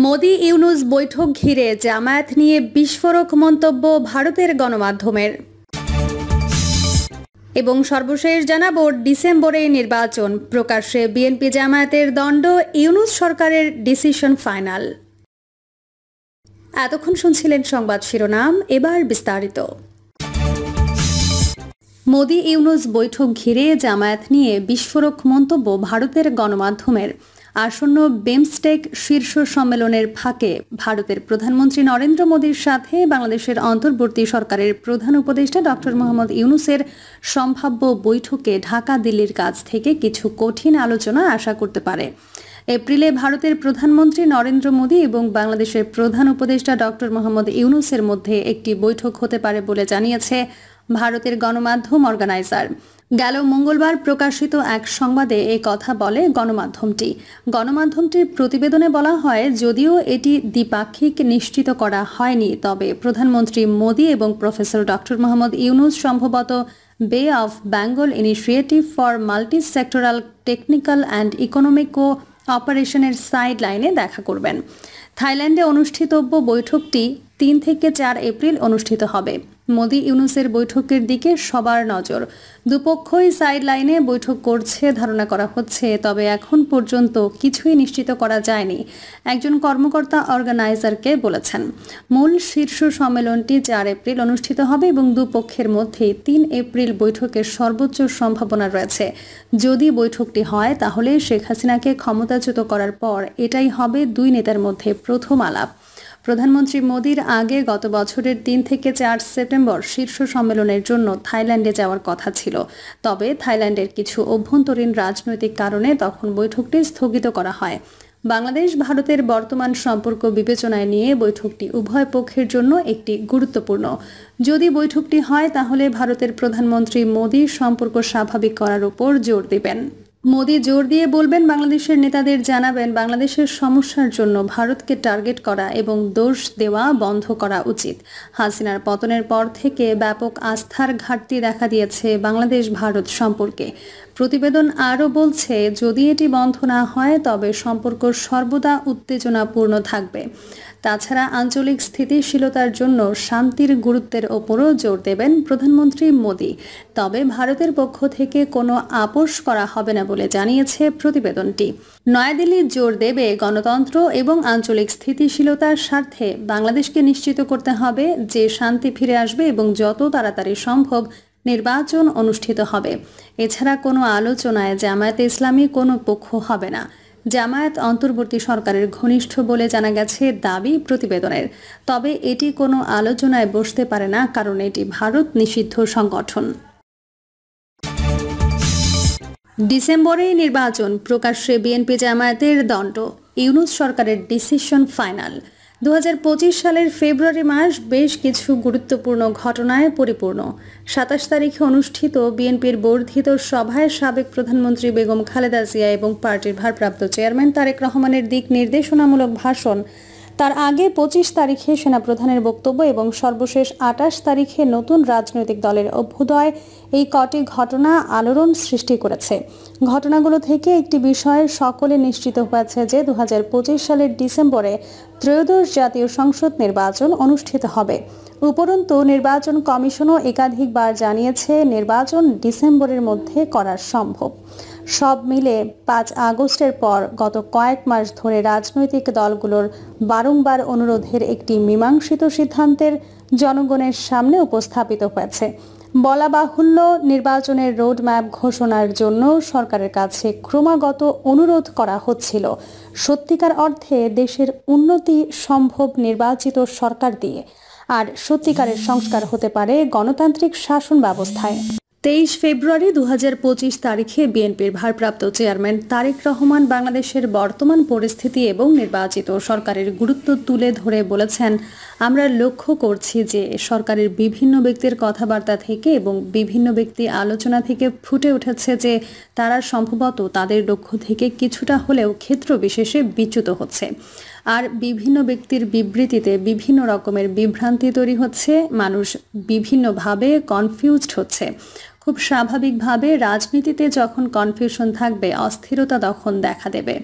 মোদি ইউনূস বৈঠক ঘিরে জামায়াত নিয়ে বিস্ফোরক মন্তব্য ভারতের গণমাধ্যমের। এবং সর্বশেষ জানাবো, ডিসেম্বরে নির্বাচন, প্রকাশ্যে বিএনপি জামায়াতের দণ্ড, ইউনূস সরকারের ডিসিশন ফাইনাল। এতক্ষণ শুনছিলেন সংবাদ শিরোনাম, এবার বিস্তারিত। মোদি ইউনূস বৈঠক ঘিরে জামায়াত নিয়ে বিস্ফোরক মন্তব্য ভারতের গণমাধ্যমের। আসন্ন বিমস্টেক শীর্ষ সম্মেলনের ফাঁকে ভারতের প্রধানমন্ত্রী নরেন্দ্র মোদীর সাথে বাংলাদেশের অন্তর্বর্তী সরকারের প্রধান উপদেষ্টা ডক্টর মোহাম্মদ ইউনূসের সম্ভাব্য বৈঠকে ঢাকা দিল্লির কাছ থেকে কিছু কঠিন আলোচনা আশা করতে পারে। এপ্রিলে ভারতের প্রধানমন্ত্রী নরেন্দ্র মোদী এবং বাংলাদেশের প্রধান উপদেষ্টা ডক্টর মোহাম্মদ ইউনূসের মধ্যে একটি বৈঠক হতে পারে বলে জানিয়েছে ভারতের গণমাধ্যম অর্গানাইজার। গেল মঙ্গলবার প্রকাশিত এক সংবাদে এ কথা বলে গণমাধ্যমটির প্রতিবেদনে বলা হয়, যদিও এটি দ্বিপাক্ষিক নিশ্চিত করা হয়নি, তবে প্রধানমন্ত্রী মোদী এবং প্রফেসর ডক্টর মোহাম্মদ ইউনূস সম্ভবত বে of Bengal initiative for multi sectoral technical and economic অপারেশনের সাইড লাইনে দেখা করবেন। থাইল্যান্ডে অনুষ্ঠিতব্য বৈঠকটি 3 থেকে 4 এপ্রিল অনুষ্ঠিত হবে। মোদি ইউনূসের বৈঠকের দিকে সবার নজর। দুপক্ষই সাইড লাইনে বৈঠক করছে ধারণা করা হচ্ছে, তবে এখন পর্যন্ত কিছুই নিশ্চিত করা যায়নি, একজন কর্মকর্তা অর্গানাইজারকে বলেছেন। মূল শীর্ষ সম্মেলনটি 4 এপ্রিল অনুষ্ঠিত হবে এবং দুপক্ষের মধ্যে 3 এপ্রিল বৈঠকের সর্বোচ্চ সম্ভাবনা রয়েছে। যদি বৈঠকটি হয় তাহলে শেখ হাসিনাকে ক্ষমতাচ্যুত করার পর এটাই হবে দুই নেতার মধ্যে প্রথম আলাপ। প্রধানমন্ত্রী মোদীর আগে গত বছরের 3 থেকে 4 সেপ্টেম্বর শীর্ষ সম্মেলনের জন্য থাইল্যান্ডে যাওয়ার কথা ছিল, তবে থাইল্যান্ডের কিছু অভ্যন্তরীণ রাজনৈতিক কারণে তখন বৈঠকটি স্থগিত করা হয়। বাংলাদেশ ভারতের বর্তমান সম্পর্ক বিবেচনায় নিয়ে বৈঠকটি উভয় পক্ষের জন্য একটি গুরুত্বপূর্ণ। যদি বৈঠকটি হয় তাহলে ভারতের প্রধানমন্ত্রী মোদী সম্পর্ক স্বাভাবিক করার উপর জোর দেবেন। মোদী জোর দিয়ে বলবেন, বাংলাদেশের নেতাদের জানাবেন বাংলাদেশের সমস্যার জন্য ভারতকে টার্গেট করা এবং দোষ দেওয়া বন্ধ করা উচিত। হাসিনার পতনের পর থেকে ব্যাপক আস্থার ঘাটতি দেখা দিয়েছে বাংলাদেশ ভারত সম্পর্কে। প্রতিবেদন আরও বলছে, যদি এটি বন্ধ না হয় তবে সম্পর্ক সর্বদা উত্তেজনাপূর্ণ থাকবে। তাছাড়া আঞ্চলিক স্থিতিশীলতার জন্য শান্তির গুরুত্বের ওপরও জোর দেবেন প্রধানমন্ত্রী মোদী। তবে ভারতের পক্ষ থেকে কোনো আপোষ করা হবে না বলে জানিয়েছে প্রতিবেদনটি। নয়াদিল্লি জোর দেবে গণতন্ত্র এবং আঞ্চলিক স্থিতিশীলতার স্বার্থে বাংলাদেশকে নিশ্চিত করতে হবে যে শান্তি ফিরে আসবে এবং যত তাড়াতাড়ি সম্ভব নির্বাচন অনুষ্ঠিত হবে। এছাড়া কোনো আলোচনায় জামায়াতে ইসলামী কোনো পক্ষ হবে না। জামায়াত অন্তর্বর্তী সরকারের ঘনিষ্ঠ বলে জানা গেছে দাবি প্রতিবেদনের, তবে এটি কোনো আলোচনায় বসতে পারে না, কারণ এটি ভারত নিষিদ্ধ সংগঠন। ডিসেম্বরেই নির্বাচন, প্রকাশ্যে বিএনপি জামায়াতের দণ্ড, ইউনূস সরকারের ডিসিশন ফাইনাল। 2025 সালের ফেব্রুয়ারি মাস বেশ কিছু গুরুত্বপূর্ণ ঘটনায় পরিপূর্ণ। 27 তারিখে অনুষ্ঠিত বিএনপির বর্ধিত সভায় সাবেক প্রধানমন্ত্রী বেগম খালেদা জিয়া এবং পার্টির ভারপ্রাপ্ত চেয়ারম্যান তারেক রহমানের দিক নির্দেশনামূলক ভাষণ, তার আগে 25 তারিখে সেনাপ্রধানের বক্তব্য এবং সর্বশেষ 28 তারিখে নতুন রাজনৈতিক দলের অভ্যুদয়, এই কটি ঘটনা আলোড়ন সৃষ্টি করেছে। ঘটনাগুলো থেকে একটি বিষয়ে সকলে নিশ্চিত হয়েছে যে 2025 সালের ডিসেম্বরে ত্রয়োদশ জাতীয় সংসদ নির্বাচন অনুষ্ঠিত হবে। উপরন্তু নির্বাচন কমিশনও একাধিকবার জানিয়েছে নির্বাচন ডিসেম্বরের মধ্যে করা সম্ভব। সব মিলে 5 আগস্টের পর গত কয়েক মাস ধরে রাজনৈতিক দলগুলোর বারংবার অনুরোধের একটি মীমাংসিত সিদ্ধান্তের জনগণের সামনে উপস্থাপিত হয়েছে। বলা বাহুল্য, নির্বাচনের রোডম্যাপ ঘোষণার জন্য সরকারের কাছে ক্রমাগত অনুরোধ করা হচ্ছিল। সত্যিকার অর্থে দেশের উন্নতি সম্ভব নির্বাচিত সরকার দিয়ে, আর সত্যিকারের সংস্কার হতে পারে গণতান্ত্রিক শাসন ব্যবস্থায়। 23 ফেব্রুয়ারি 2025 তারিখে বিএনপির ভারপ্রাপ্ত চেয়ারম্যান তারেক রহমান বাংলাদেশের বর্তমান পরিস্থিতি এবং নির্বাচিত সরকারের গুরুত্ব তুলে ধরে বলেছেন, আমরা লক্ষ্য করছি যে সরকারের বিভিন্ন ব্যক্তির কথাবার্তা থেকে এবং বিভিন্ন ব্যক্তি আলোচনা থেকে ফুটে উঠেছে যে তারা সম্ভবত তাদের লক্ষ্য থেকে কিছুটা হলেও ক্ষেত্র বিশেষে বিচ্যুত হচ্ছে। আর বিভিন্ন ব্যক্তির বিবৃতিতে বিভিন্ন রকমের বিভ্রান্তি তৈরি হচ্ছে, মানুষ বিভিন্নভাবে কনফিউজড হচ্ছে। খুব স্বাভাবিকভাবে রাজনীতিতে যখন কনফিউশন থাকবে, অস্থিরতা তখন দেখা দেবে।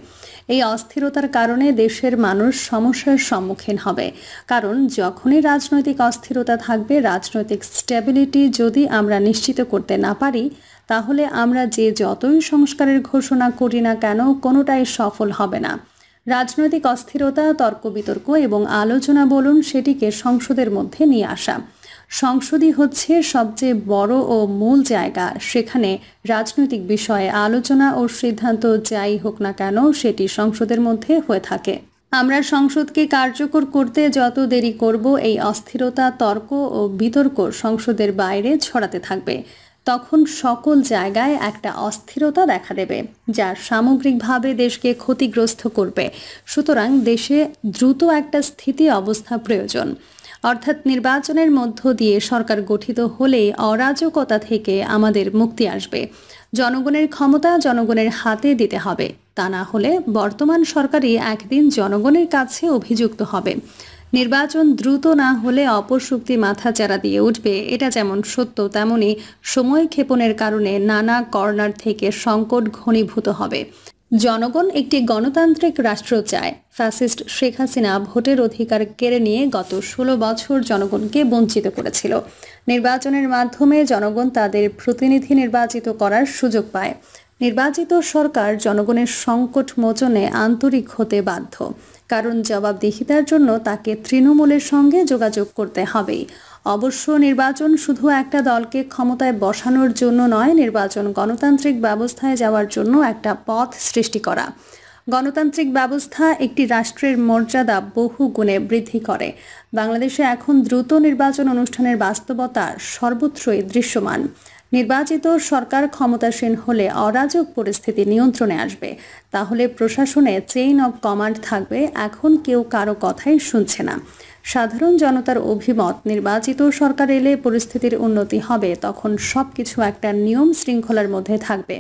এই অস্থিরতার কারণে দেশের মানুষ সমস্যার সম্মুখীন হবে, কারণ যখনই রাজনৈতিক অস্থিরতা থাকবে, রাজনৈতিক স্টেবিলিটি যদি আমরা নিশ্চিত করতে না পারি, তাহলে আমরা যে যতই সংস্কারের ঘোষণা করি না কেন, কোনোটাই সফল হবে না। রাজনৈতিক অস্থিরতা, তর্ক বিতর্ক এবং আলোচনা বলুন, সেটিকে সংসদের মধ্যে নিয়ে আসা। সংসদই হচ্ছে সবচেয়ে বড় ও মূল জায়গা, সেখানে রাজনৈতিক বিষয়ে আলোচনা ও সিদ্ধান্ত যাই হোক না কেন, সেটি সংসদের মধ্যে হয়ে থাকে। আমরা সংসদকে কার্যকর করতে যত দেরি করব, এই অস্থিরতা, তর্ক ও বিতর্ক সংসদের বাইরে ছড়াতে থাকবে। তখন সকল জায়গায় একটা অস্থিরতা দেখা দেবে, যা সামগ্রিকভাবে দেশকে ক্ষতিগ্রস্ত করবে। সুতরাং দেশে দ্রুত একটা স্থিতি অবস্থা প্রয়োজন, অর্থাৎ নির্বাচনের মধ্য দিয়ে সরকার গঠিত হলে অরাজকতা থেকে আমাদের মুক্তি আসবে। জনগণের ক্ষমতা জনগণের হাতে দিতে হবে, তা না হলে বর্তমান সরকারই একদিন জনগণের কাছে অভিযুক্ত হবে। নির্বাচন দ্রুত না হলে অপশক্তি মাথাচাড়া দিয়ে উঠবে, এটা যেমন সত্য, তেমনি সময় ক্ষেপণের কারণে নানা কর্নার থেকে সংকট ঘনীভূত হবে। জনগণ একটি গণতান্ত্রিক রাষ্ট্র চায়। ফ্যাসিস্ট শেখ হাসিনা ভোটের অধিকার কেড়ে নিয়ে গত 16 বছর জনগণকে বঞ্চিত করেছিল। নির্বাচনের মাধ্যমে জনগণ তাদের প্রতিনিধি নির্বাচিত করার সুযোগ পায়। নির্বাচিত সরকার জনগণের সংকট মোচনে আন্তরিক হতে বাধ্য, কারণ জবাবদিহিতার জন্য তাকে তৃণমূলের সঙ্গে যোগাযোগ করতে হবেই। অবশ্য নির্বাচন শুধু একটা দলকে ক্ষমতায় বসানোর জন্য নয়, নির্বাচন গণতান্ত্রিক ব্যবস্থায় যাওয়ার জন্য একটা পথ সৃষ্টি করা। গণতান্ত্রিক ব্যবস্থা একটি রাষ্ট্রের মর্যাদা বহু গুণে বৃদ্ধি করে। বাংলাদেশে এখন দ্রুত নির্বাচন অনুষ্ঠানের বাস্তবতা সর্বত্রই দৃশ্যমান। নির্বাচিত সরকার ক্ষমতাসীন হলে অরাজক পরিস্থিতি নিয়ন্ত্রণে আসবে, তাহলে প্রশাসনে চেইন অব কমান্ড থাকবে। এখন কেউ কারো কথাই শুনছে না। সাধারণ জনতার অভিমত, নির্বাচিত সরকার এলে পরিস্থিতির উন্নতি হবে, তখন সবকিছু একটা নিয়ম শৃঙ্খলার মধ্যে থাকবে।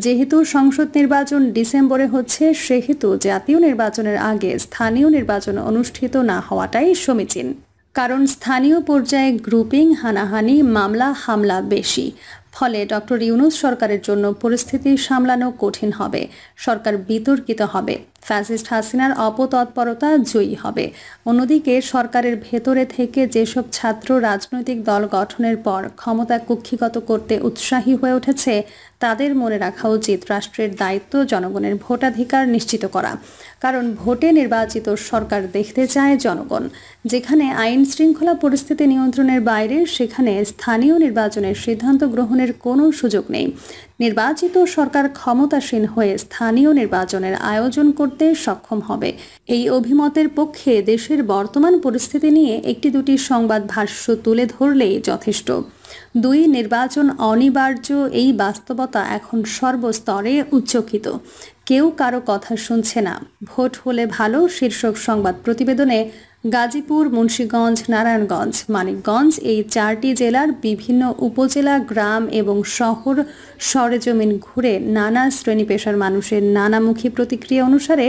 যেহেতু সংসদ নির্বাচন ডিসেম্বরে হচ্ছে, সেহেতু জাতীয় নির্বাচনের আগে স্থানীয় নির্বাচন অনুষ্ঠিত না হওয়াটাই সমীচীন। কারণ স্থানীয় পর্যায়ে গ্রুপিং, হানাহানি, মামলা হামলা বেশি। ফলে ডক্টর ইউনূস সরকারের জন্য পরিস্থিতি সামলানো কঠিন হবে। সরকার বিতর্কিত হবে, ফ্যাসিস্ট হাসিনার অপতৎপরতা জয়ী হবে। অন্যদিকে সরকারের ভেতরে থেকে যেসব ছাত্র রাজনৈতিক দল গঠনের পর ক্ষমতা কুক্ষিগত করতে উৎসাহী হয়ে উঠেছে, তাদের মনে রাখা উচিত রাষ্ট্রের দায়িত্ব জনগণের ভোটাধিকার নিশ্চিত করা। কারণ ভোটে নির্বাচিত সরকার দেখতে চায় জনগণ। যেখানে আইন শৃঙ্খলা পরিস্থিতি নিয়ন্ত্রণের বাইরে, সেখানে স্থানীয় নির্বাচনের সিদ্ধান্ত গ্রহণের কোনো সুযোগ নেই। নির্বাচিত সরকার ক্ষমতাসীন হয়ে স্থানীয় নির্বাচনের আয়োজন করতে সক্ষম হবে। এই অভিমতের পক্ষে দেশের বর্তমান পরিস্থিতি নিয়ে একটি দুটি সংবাদ ভাষ্য তুলে ধরলেই যথেষ্ট। 2. নির্বাচন অনিবার্য, এই বাস্তবতা এখন সর্বস্তরে উচ্চকিত। কেউ কারো কথা শুনছে না। ভোট হলে ভালো শীর্ষক সংবাদ প্রতিবেদনে গাজীপুর, মুন্সিগঞ্জ, নারায়ণগঞ্জ, মানিকগঞ্জ, এই 4টি জেলার বিভিন্ন উপজেলা, গ্রাম এবং শহর সরেজমিন ঘুরে নানা শ্রেণী পেশার মানুষের নানামুখী প্রতিক্রিয়া অনুসারে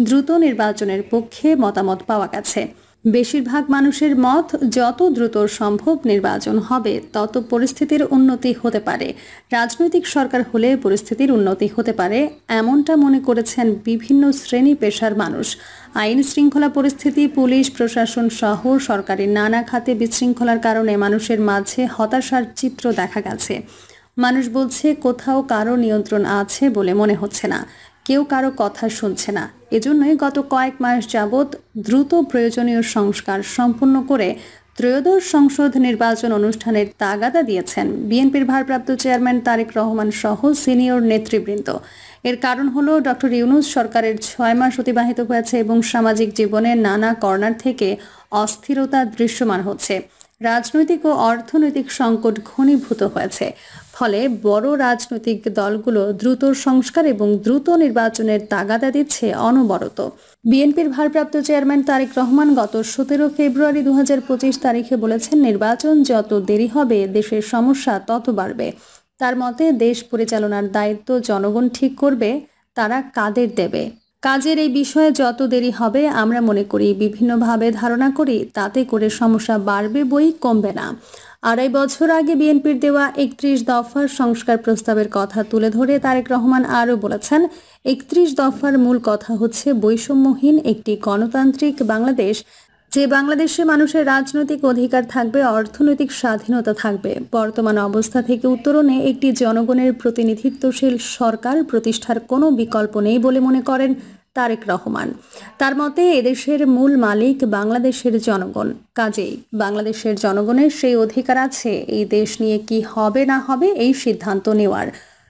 দ্রুত নির্বাচনের পক্ষে মতামত পাওয়া গেছে। বেশিরভাগ মানুষের মত, যত দ্রুত সম্ভব নির্বাচন হবে, তত পরিস্থিতির উন্নতি হতে পারে। রাজনৈতিক সরকার হলে পরিস্থিতির উন্নতি হতে পারে, এমনটা মনে করেছেন বিভিন্ন শ্রেণী পেশার মানুষ। আইন শৃঙ্খলা পরিস্থিতি, পুলিশ প্রশাসন সহ সরকারের নানা খাতে বিশৃঙ্খলার কারণে মানুষের মাঝে হতাশার চিত্র দেখা গেছে। মানুষ বলছে কোথাও কারো নিয়ন্ত্রণ আছে বলে মনে হচ্ছে না, কেউ কারো কথা শুনছে না। এজন্যই গত কয়েক মাস যাবৎ দ্রুত প্রয়োজনীয় সংস্কার সম্পন্ন করে ত্রয়োদশ সংসদ নির্বাচন অনুষ্ঠানের তাগাদা দিয়েছেন বিএনপির ভারপ্রাপ্ত চেয়ারম্যান তারেক রহমান সহ সিনিয়র নেতৃবৃন্দ। এর কারণ হলো ডক্টর ইউনূস সরকারের 6 মাস অতিবাহিত হয়েছে এবং সামাজিক জীবনের নানা কর্নার থেকে অস্থিরতা দৃশ্যমান হচ্ছে। রাজনৈতিক ও অর্থনৈতিক সংকট ঘনীভূত হয়েছে। ফলে বড় রাজনৈতিক দলগুলো দ্রুত সংস্কার এবং দ্রুত নির্বাচনের তাগাদা দিচ্ছে অনবরত। বিএনপির ভারপ্রাপ্ত চেয়ারম্যান তারেক রহমান গত 17 ফেব্রুয়ারি 2025 তারিখে বলেছেন, নির্বাচন যত দেরি হবে দেশের সমস্যা তত বাড়বে। তার মতে, দেশ পরিচালনার দায়িত্ব জনগণ ঠিক করবে, তারা কাদের দেবে। কাজের এই বিষয়ে যত দেরি হবে, আমরা মনে করি, বিভিন্নভাবে ধারণা করি, তাতে করে সমস্যা বাড়বে বই কমবে না। আড়াই বছর আগে বিএনপির দেওয়া ৩১ দফার সংস্কার প্রস্তাবের কথা তুলে ধরে তারেক রহমান আরও বলেছেন, ৩১ দফার মূল কথা হচ্ছে বৈষম্যহীন একটি গণতান্ত্রিক বাংলাদেশ, যে বাংলাদেশে মানুষের রাজনৈতিক অধিকার থাকবে, অর্থনৈতিক স্বাধীনতা থাকবে। বর্তমান অবস্থা থেকে উত্তরণে একটি জনগণের প্রতিনিধিত্বশীল সরকার প্রতিষ্ঠার কোনো বিকল্প নেই বলে মনে করেন তারেক রহমান। তার মতে এদেশের মূল মালিক বাংলাদেশের জনগণ, কাজেই বাংলাদেশের জনগণের সেই অধিকার আছে এই দেশ নিয়ে কি হবে না হবে এই সিদ্ধান্ত নেওয়ার।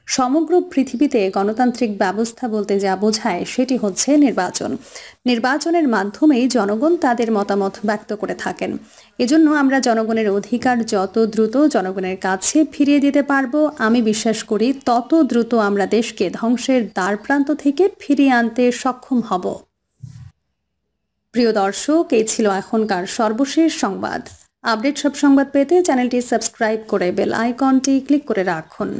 সমগ্র পৃথিবীতে গণতান্ত্রিক ব্যবস্থা বলতে যা বোঝায় সেটি হচ্ছে নির্বাচন। নির্বাচনের মাধ্যমেই জনগণ তাদের মতামত ব্যক্ত করে থাকেন। এজন্য আমরা জনগণের অধিকার যত দ্রুত জনগণের কাছে ফিরিয়ে দিতে পারবো, আমি বিশ্বাস করি তত দ্রুত আমরা দেশকে ধ্বংসের দ্বারপ্রান্ত থেকে ফিরিয়ে আনতে সক্ষম হব। প্রিয় দর্শক, এই ছিল এখনকার সর্বশেষ সংবাদ। আপডেট সব সংবাদ পেতে চ্যানেলটি সাবস্ক্রাইব করে বেল আইকনটি ক্লিক করে রাখুন।